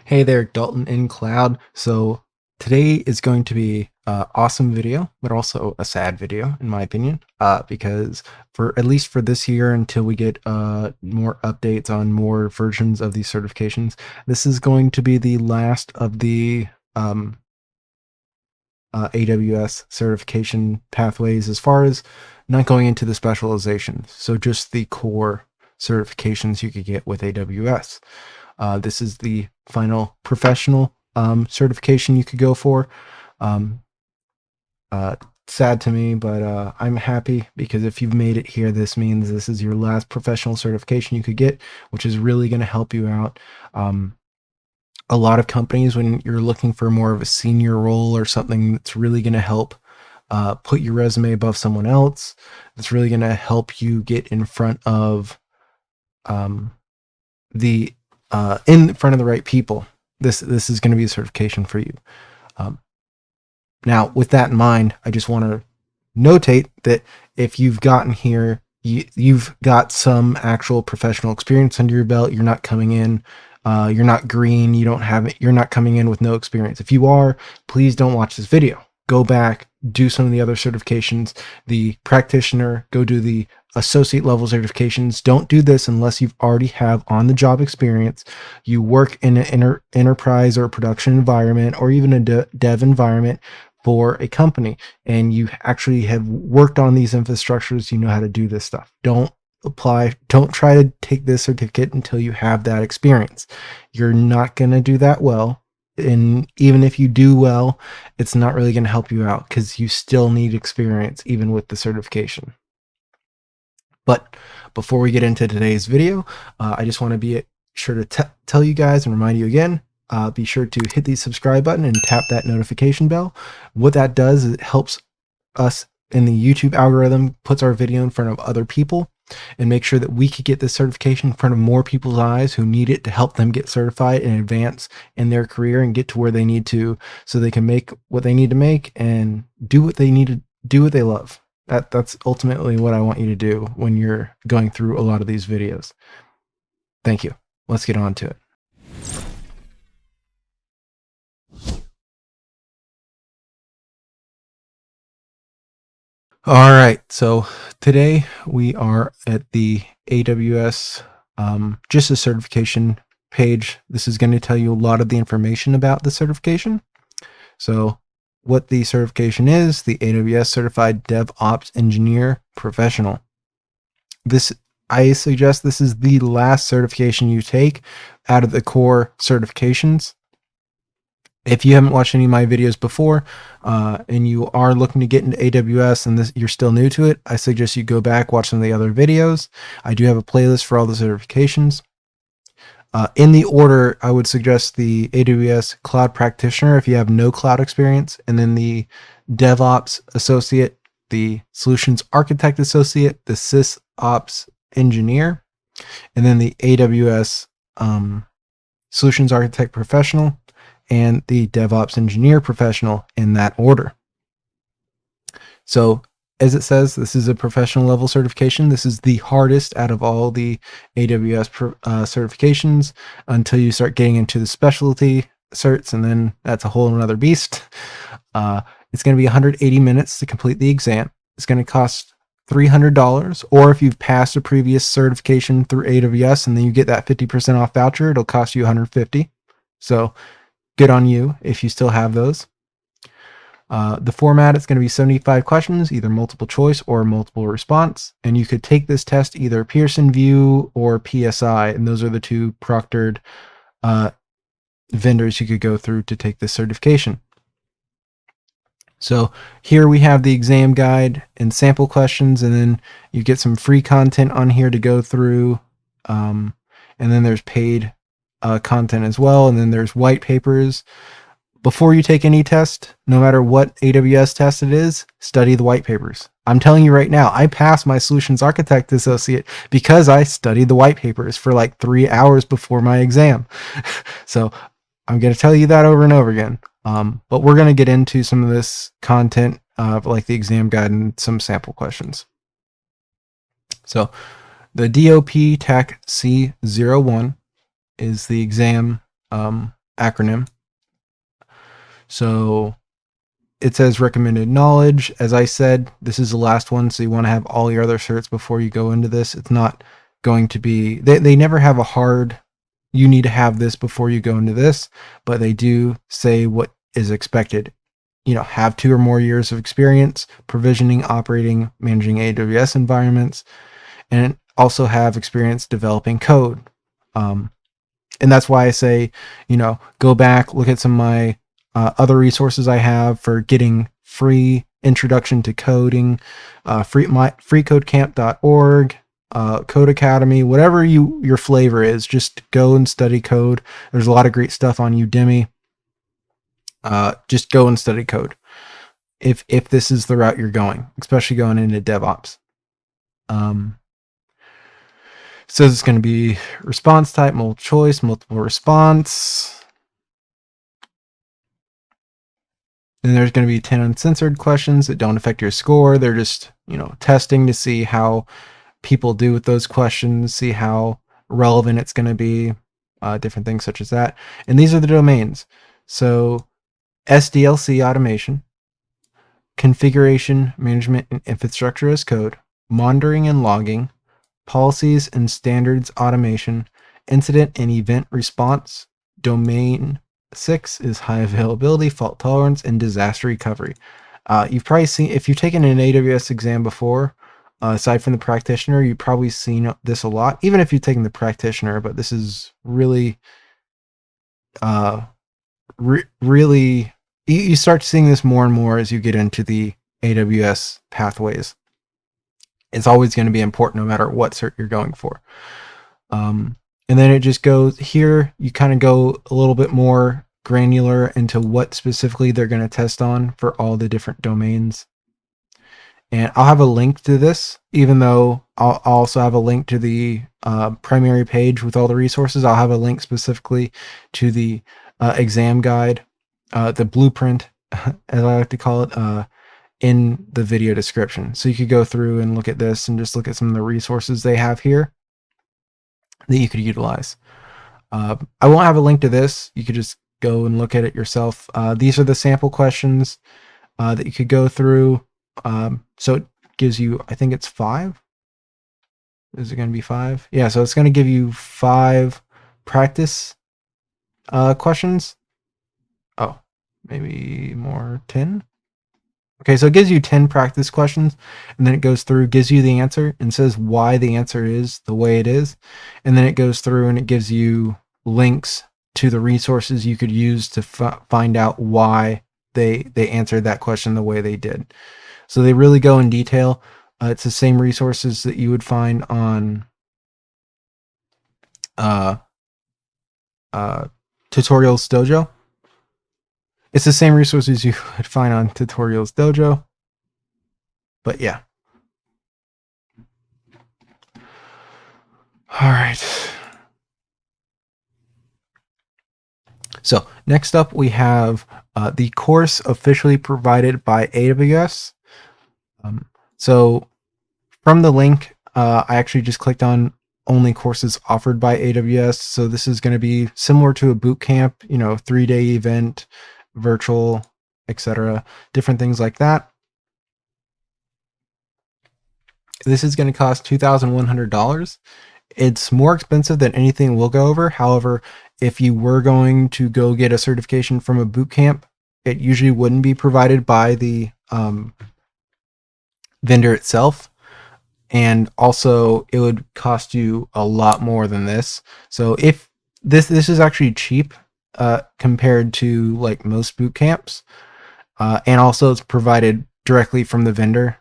Hey there, Dalton in Cloud. So today is going to be an awesome video, but also a sad video, in my opinion, because for at least for this year, until we get more updates on more versions of these certifications, this is going to be the last of the AWS certification pathways, as far as not going into the specializations. So just the core certifications you could get with AWS. This is the final professional certification you could go for. Um, Sad to me, but I'm happy, because if you've made it here, this means this is your last professional certification you could get, which is really going to help you out. A lot of companies, when you're looking for more of a senior role or something that's really going to help put your resume above someone else, that's really going to help you get in front of the in front of the right people, this is going to be a certification for you. Now, with that in mind, I just want to notate that if you've gotten here, you've got some actual professional experience under your belt. You're not coming in, you're not green, you're not coming in with no experience. If you are, please don't watch this video. Go back, do some of the other certifications, the practitioner, go do the associate level certifications. Don't do this unless you've already have on the job experience. You work in an enterprise or production environment, or even a dev environment for a company, and you actually have worked on these infrastructures. You know how to do this stuff. Don't try to take this certificate until you have that experience. You're not going to do that well. And even if you do well, it's not really going to help you out, because you still need experience even with the certification. But before we get into today's video, I just want to be sure to tell you guys and remind you again, be sure to hit the subscribe button and tap that notification bell. What that does is it helps us in the YouTube algorithm, puts our video in front of other people, and make sure that we could get this certification in front of more people's eyes who need it to help them get certified and advance in their career and get to where they need to, so they can make what they need to make and do what they need to do, what they love. That's ultimately what I want you to do when you're going through a lot of these videos. Thank you. Let's get on to it. All right, so today we are at the AWS just a certification page. This is going to tell you a lot of the information about the certification. So what the certification is: the AWS Certified DevOps Engineer Professional. I suggest this is the last certification you take out of the core certifications. If you haven't watched any of my videos before, and you are looking to get into AWS and you're still new to it, I suggest you go back, watch some of the other videos. I do have a playlist for all the certifications. In the order, I would suggest the AWS Cloud Practitioner if you have no cloud experience, and then the DevOps Associate, the Solutions Architect Associate, the SysOps Engineer, and then the AWS Solutions Architect Professional, and the DevOps Engineer Professional, in that order. So as it says, this is a professional level certification. This is the hardest out of all the AWS certifications, until you start getting into the specialty certs, and then that's a whole another beast. It's going to be 180 minutes to complete the exam. It's going to cost $300, or if you've passed a previous certification through AWS and then you get that 50% off voucher, it'll cost you $150. So good on you if you still have those. The format is going to be 75 questions, either multiple choice or multiple response. And you could take this test either Pearson VUE or PSI, and those are the two proctored vendors you could go through to take this certification. So here we have the exam guide and sample questions, and then you get some free content on here to go through. And then there's paid content as well, and then there's white papers. Before you take any test, no matter what AWS test it is, study the white papers. I'm telling you right now, I passed my Solutions Architect Associate because I studied the white papers for like 3 hours before my exam. So I'm going to tell you that over and over again. But we're going to get into some of this content, like the exam guide and some sample questions. So the DOP TAC C01 is the exam acronym. So it says recommended knowledge. As I said, this is the last one, so you want to have all your other certs before you go into this. It's not going to be, they never have a hard, you need to have this before you go into this, but they do say what is expected. Have 2 or more years of experience provisioning, operating, managing AWS environments, and also have experience developing code. And that's why I say, go back, look at some of my other resources I have for getting free introduction to coding, freecodecamp.org, Code Academy, whatever your flavor is, just go and study code. There's a lot of great stuff on Udemy. Just go and study code if this is the route you're going, especially going into DevOps. Says it's going to be response type, multiple choice, multiple response. Then there's going to be 10 uncensored questions that don't affect your score. They're just, testing to see how people do with those questions, see how relevant it's going to be, different things such as that. And these are the domains. So SDLC automation, configuration management and infrastructure as code, monitoring and logging, policies and standards automation, incident and event response. Domain 6 is high availability, fault tolerance, and disaster recovery. You've probably seen, if you've taken an AWS exam before, aside from the practitioner, you've probably seen this a lot, even if you've taken the practitioner, but this is really, really, you start seeing this more and more as you get into the AWS pathways. It's always going to be important no matter what cert you're going for. And then it just goes here, you kind of go a little bit more granular into what specifically they're going to test on for all the different domains. And I'll have a link to this, even though I'll also have a link to the primary page with all the resources. I'll have a link specifically to the exam guide, the blueprint, as I like to call it, in the video description. So you could go through and look at this and just look at some of the resources they have here that you could utilize. I won't have a link to this. You could just go and look at it yourself. These are the sample questions that you could go through. So it gives you, I think it's 5. Is it going to be 5? Yeah, so it's going to give you 5 practice questions. Oh, maybe more, 10? Okay, so it gives you 10 practice questions, and then it goes through, gives you the answer, and says why the answer is the way it is. And then it goes through and it gives you links to the resources you could use to find out why they answered that question the way they did. So they really go in detail. It's the same resources that you would find on Tutorials Dojo. It's the same resources you would find on Tutorials Dojo. But yeah. All right. So next up we have the course officially provided by AWS. So from the link, I actually just clicked on only courses offered by AWS. So this is going to be similar to a boot camp, 3-day event, virtual, etc., different things like that. This is going to cost $2,100. It's more expensive than anything we'll go over. However, if you were going to go get a certification from a boot camp, it usually wouldn't be provided by the vendor itself. And also it would cost you a lot more than this. So if this is actually cheap compared to like most boot camps, and also it's provided directly from the vendor.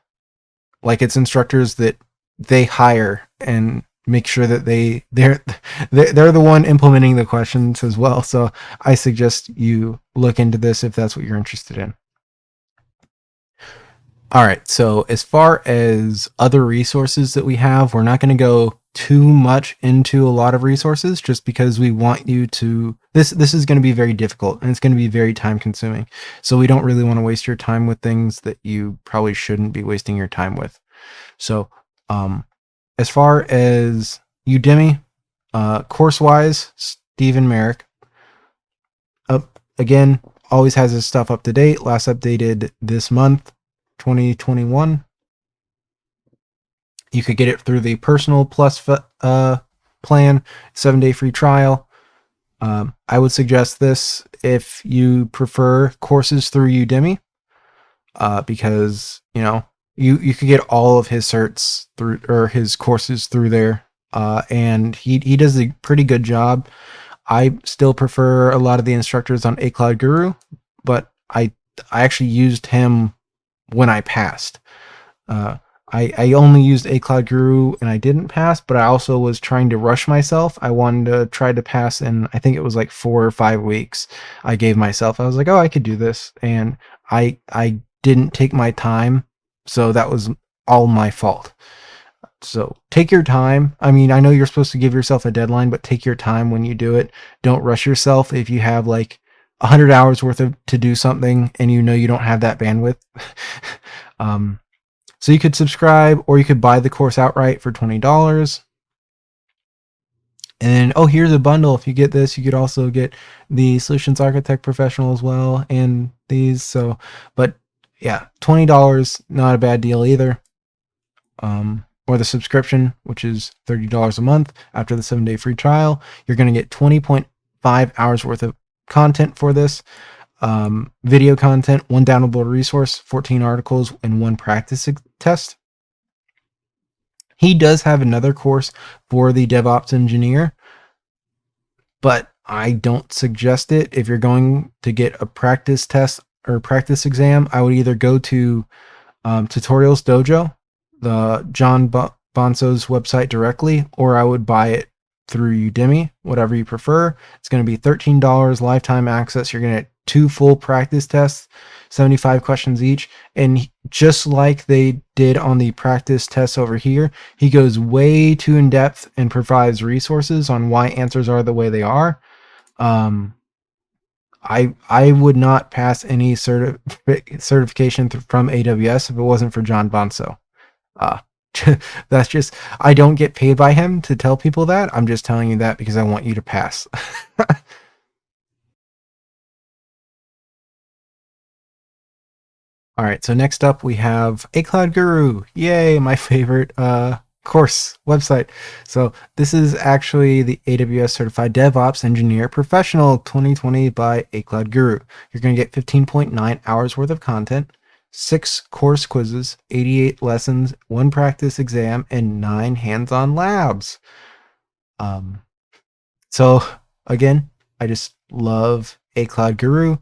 Like it's instructors that they hire and make sure that they're the one implementing the questions as well. So I suggest you look into this if that's what you're interested in. All right, so as far as other resources that we have, we're not going to go too much into a lot of resources just because we want you to, this is going to be very difficult and it's going to be very time consuming. So we don't really want to waste your time with things that you probably shouldn't be wasting your time with. So as far as Udemy, course-wise, Stephen Merrick, again, always has his stuff up to date. Last updated this month, 2021. You could get it through the personal plus plan, 7-day free trial. I would suggest this if you prefer courses through Udemy, because you could get all of his certs through, or his courses through there, and he does a pretty good job. I still prefer a lot of the instructors on A Cloud Guru, but I actually used him when I passed. I only used A Cloud Guru and I didn't pass, but I also was trying to rush myself. I wanted to try to pass in, I think it was like 4 or 5 weeks. I gave myself. I was like, oh, I could do this, and I didn't take my time, so that was all my fault. So take your time. I mean, I know you're supposed to give yourself a deadline, but take your time when you do it. Don't rush yourself. If you have like 100 hours worth of to do something and you know you don't have that bandwidth, so you could subscribe, or you could buy the course outright for $20. And then, oh, here's a bundle. If you get this, you could also get the Solutions Architect Professional as well, and these. So, but yeah, $20, not a bad deal either. Or the subscription, which is $30 a month after the 7-day free trial. You're going to get 20.5 hours worth of content for this. Video content, 1 downloadable resource, 14 articles, and 1 practice test. He does have another course for the DevOps engineer, but I don't suggest it. If you're going to get a practice test or practice exam, I would either go to Tutorials Dojo, the John Bonso's website directly, or I would buy it through Udemy, whatever you prefer. It's going to be $13 lifetime access. You're going to get 2 full practice tests, 75 questions each. And just like they did on the practice tests over here, he goes way too in depth and provides resources on why answers are the way they are. I would not pass any certification from AWS if it wasn't for John Bonso. That's just, I don't get paid by him to tell people that. I'm just telling you that because I want you to pass. All right, so next up we have A Cloud Guru. Yay, my favorite course website. So this is actually the AWS Certified DevOps Engineer Professional 2020 by A Cloud Guru. You're going to get 15.9 hours worth of content, 6 course quizzes, 88 lessons, 1 practice exam, and 9 hands-on labs. So again, I just love A Cloud Guru.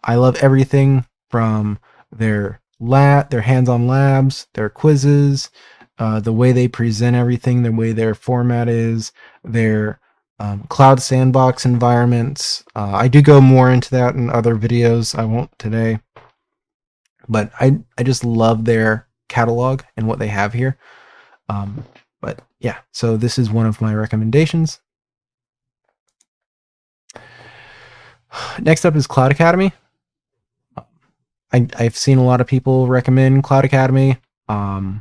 I love everything from their hands-on labs, their quizzes, the way they present everything, the way their format is, their cloud sandbox environments. I do go more into that in other videos. I won't today. But I just love their catalog and what they have here. But yeah, so this is one of my recommendations. Next up is Cloud Academy. I've seen a lot of people recommend Cloud Academy. I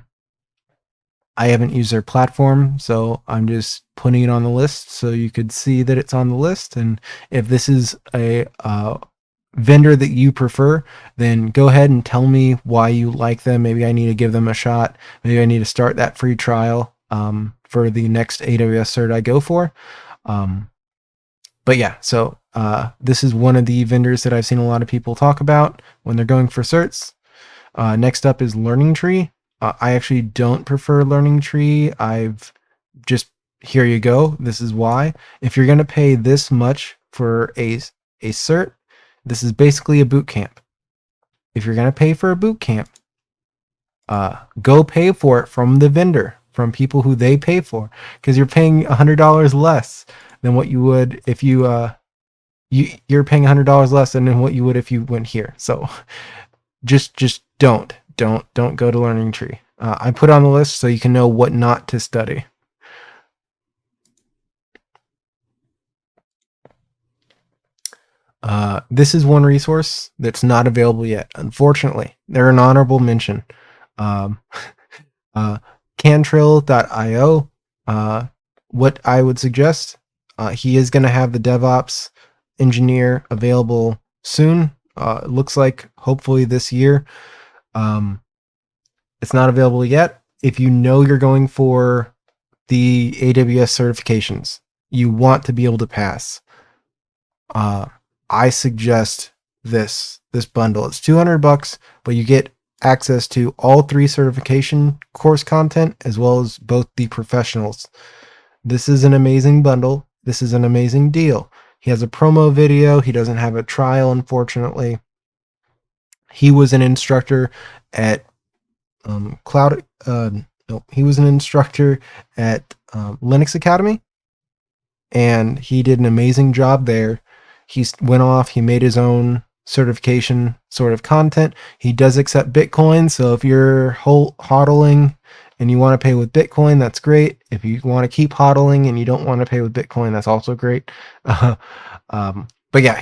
haven't used their platform, so I'm just putting it on the list so you could see that it's on the list. And if this is a vendor that you prefer, then go ahead and tell me why you like them. Maybe I need to give them a shot. Maybe I need to start that free trial for the next AWS cert I go for. But yeah, so this is one of the vendors that I've seen a lot of people talk about when they're going for certs. Next up is Learning Tree. I actually don't prefer Learning Tree. I've just, here you go. This is why. If you're going to pay this much for a cert, this is basically a boot camp. If you're going to pay for a boot camp, go pay for it from the vendor, from people who they pay for, because you're paying $100 less than what you would if you're paying $100 less than what you would if you went here. So just don't go to Learning Tree. I put it on the list so you can know what not to study. This is one resource that's not available yet. Unfortunately, they're an honorable mention. Cantrillio. What I would suggest, he is going to have the DevOps engineer available soon. It looks like hopefully this year. It's not available yet. If you know you're going for the AWS certifications, you want to be able to pass, I suggest this bundle. It's $200, but you get access to all 3 certification course content as well as both the professionals. This is an amazing bundle. This is an amazing deal. He has a promo video. He doesn't have a trial, unfortunately. He was an instructor at he was an instructor at Linux Academy, and he did an amazing job there. He went off, he made his own certification sort of content. He does accept Bitcoin, so if you're hodling and you want to pay with Bitcoin, that's great. If you want to keep hodling and you don't want to pay with Bitcoin, that's also great. But yeah,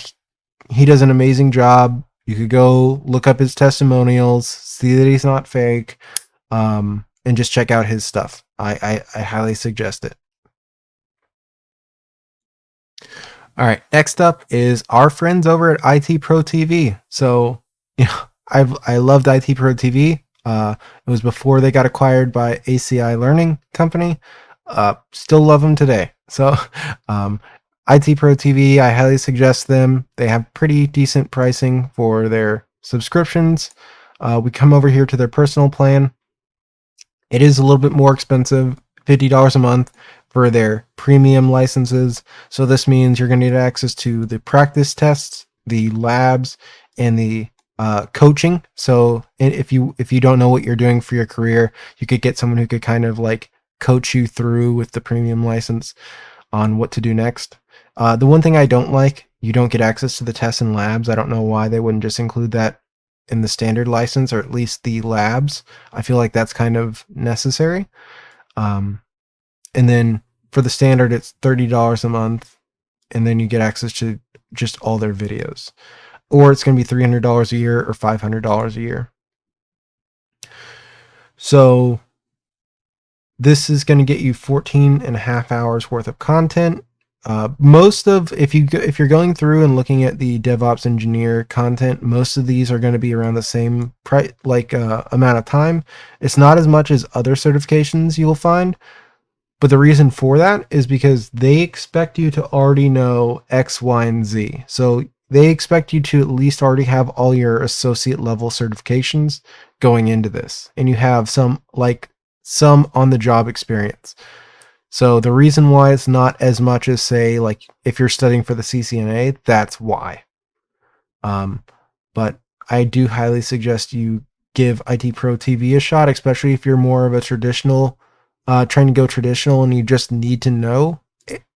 he does an amazing job. You could go look up his testimonials, see that he's not fake, and just check out his stuff. I highly suggest it. All right, next up is our friends over at IT Pro TV. So, I loved IT Pro TV. It was before they got acquired by ACI Learning Company. Still love them today. So, IT Pro TV, I highly suggest them. They have pretty decent pricing for their subscriptions. We come over here to their personal plan. It is a little bit more expensive, $50 a month for their premium licenses. So this means you're going to get access to the practice tests, the labs, and the coaching. So if you don't know what you're doing for your career, you could get someone who could kind of like coach you through with the premium license on what to do next. The one thing I don't like, you don't get access to the tests and labs. I don't know why they wouldn't just include that in the standard license, or at least the labs. I feel like that's kind of necessary. And then for the standard, it's $30 a month, and then you get access to just all their videos. Or it's going to be $300 a year or $500 a year. So this is going to get you 14 and a half hours worth of content. Most of, if you're going through and looking at the DevOps engineer content, most of these are going to be around the same price, amount of time. It's not as much as other certifications you'll find, but the reason for that is because they expect you to already know X, Y, and Z. So they expect you to at least already have all your associate level certifications going into this, and you have some on the job experience. So the reason why it's not as much as, say, like if you're studying for the CCNA, that's why. But I do highly suggest you give IT Pro TV a shot, especially if you're more of a traditional, trying to go traditional and you just need to know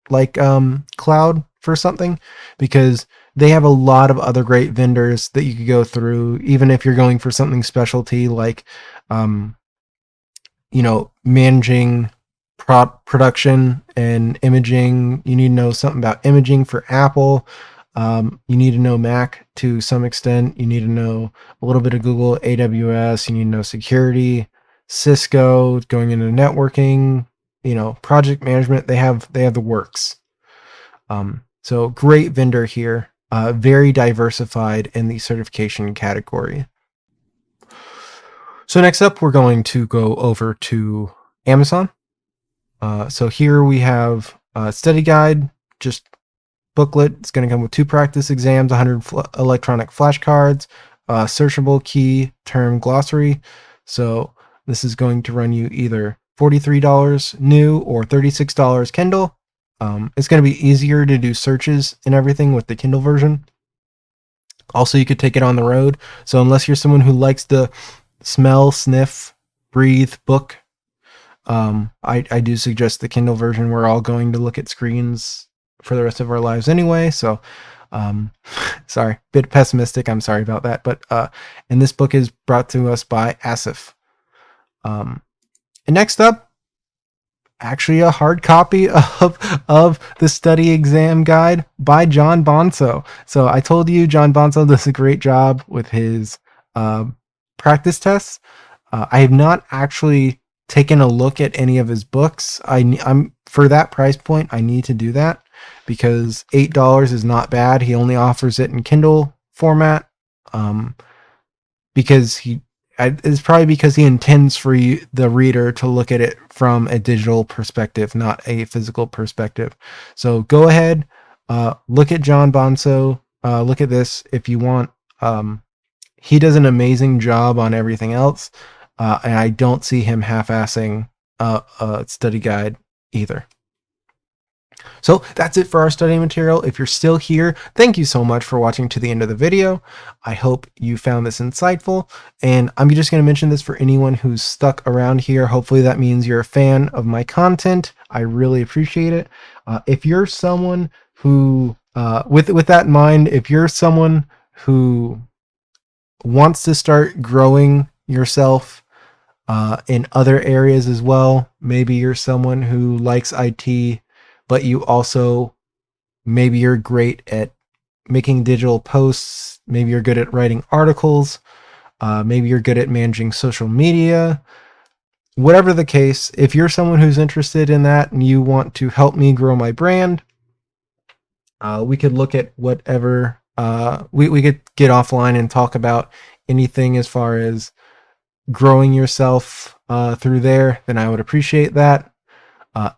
cloud for something, because they have a lot of other great vendors that you could go through, even if you're going for something specialty like, managing production and imaging. You need to know something about imaging for Apple. You need to know Mac to some extent. You need to know a little bit of Google, AWS. You need to know security, Cisco, going into networking, project management. They have the works. So great vendor here, very diversified in the certification category. So next up, we're going to go over to Amazon. So here we have a study guide, just booklet. It's going to come with 2 practice exams, 100 electronic flashcards, searchable key term glossary. So this is going to run you either $43 new or $36 Kindle. It's going to be easier to do searches and everything with the Kindle version. Also, you could take it on the road. So unless you're someone who likes to smell, sniff, breathe, book, I do suggest the Kindle version. We're all going to look at screens for the rest of our lives anyway. So, sorry, bit pessimistic. I'm sorry about that. But, and this book is brought to us by Asif. And next up, actually a hard copy of the study exam guide by John Bonso. So I told you John Bonso does a great job with his, practice tests. I have not actually taken a look at any of his books. I'm for that price point, I need to do that, because $8 is not bad. He only offers it in Kindle format, because it's probably because he intends for you, the reader, to look at it from a digital perspective, not a physical perspective. So go ahead, look at John Bonso, look at this if you want. He does an amazing job on everything else, and I don't see him half-assing a study guide either. So that's it for our study material. If you're still here, thank you so much for watching to the end of the video. I hope you found this insightful, and I'm just going to mention this for anyone who's stuck around here. Hopefully that means you're a fan of my content. I really appreciate it. If you're someone who, with that in mind, if you're someone who wants to start growing yourself in other areas as well, maybe you're someone who likes IT, but you also, maybe you're great at making digital posts, maybe you're good at writing articles, maybe you're good at managing social media. Whatever the case, if you're someone who's interested in that and you want to help me grow my brand, we could look at whatever, we could get offline and talk about anything as far as growing yourself through there. Then I would appreciate that.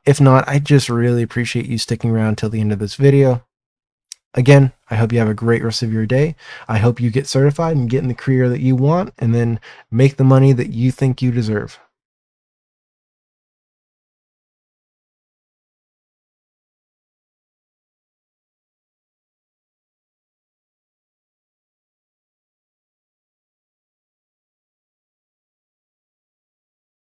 If not, I just really appreciate you sticking around till the end of this video. Again, I hope you have a great rest of your day. I hope you get certified and get in the career that you want, and then make the money that you think you deserve.